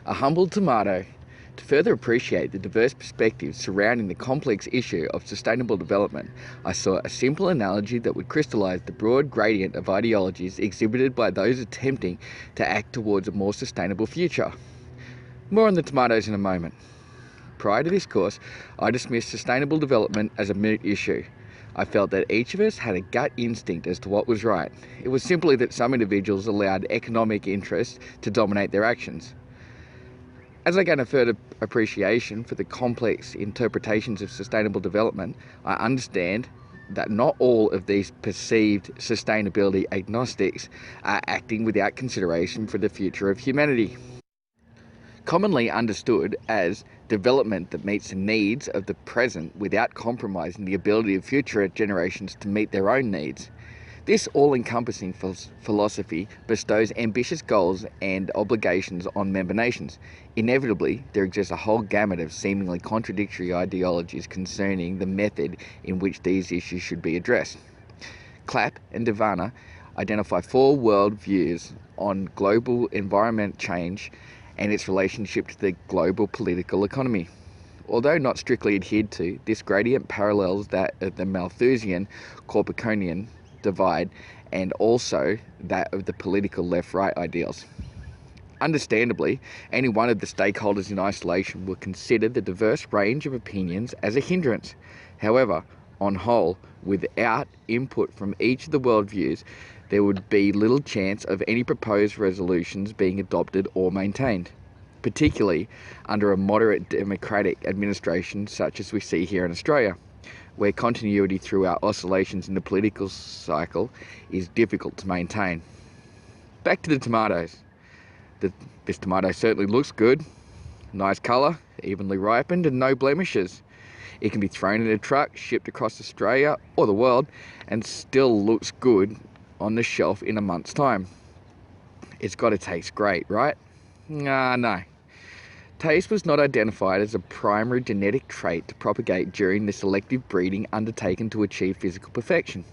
a humble tomato. To further appreciate the diverse perspectives surrounding the complex issue of sustainable development, I saw a simple analogy that would crystallize the broad gradient of ideologies exhibited by those attempting to act towards a more sustainable future. More on the tomatoes in a moment. Prior to this course, I dismissed sustainable development as a moot issue. I felt that each of us had a gut instinct as to what was right. It was simply that some individuals allowed economic interests to dominate their actions. As I gain a further appreciation for the complex interpretations of sustainable development, I understand that not all of these perceived sustainability agnostics are acting without consideration for the future of humanity. Commonly understood as development that meets the needs of the present without compromising the ability of future generations to meet their own needs. This all-encompassing philosophy bestows ambitious goals and obligations on member nations. Inevitably, there exists a whole gamut of seemingly contradictory ideologies concerning the method in which these issues should be addressed. Clapp and Devana identify four world views on global environment change and its relationship to the global political economy. Although not strictly adhered to, this gradient parallels that of the Malthusian-Copernicanian divide and also that of the political left-right ideals. Understandably, any one of the stakeholders in isolation will consider the diverse range of opinions as a hindrance. However, on whole, without input from each of the worldviews, there would be little chance of any proposed resolutions being adopted or maintained, particularly under a moderate democratic administration such as we see here in Australia, where continuity throughout oscillations in the political cycle is difficult to maintain. Back to the tomatoes. This tomato certainly looks good. Nice colour, evenly ripened and no blemishes. It can be thrown in a truck, shipped across Australia or the world, and still looks good on the shelf in a month's time. It's got to taste great, right? No. Taste was not identified as a primary genetic trait to propagate during the selective breeding undertaken to achieve physical perfection.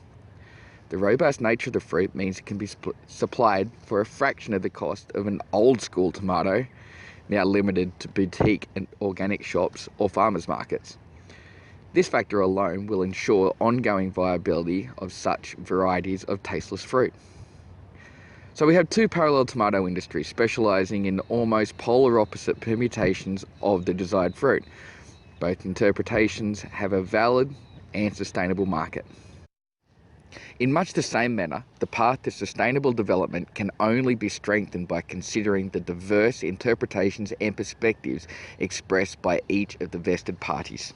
The robust nature of the fruit means it can be supplied for a fraction of the cost of an old-school tomato, now limited to boutique and organic shops or farmers markets. This factor alone will ensure ongoing viability of such varieties of tasteless fruit. So we have two parallel tomato industries specialising in almost polar opposite permutations of the desired fruit. Both interpretations have a valid and sustainable market. In much the same manner, the path to sustainable development can only be strengthened by considering the diverse interpretations and perspectives expressed by each of the vested parties.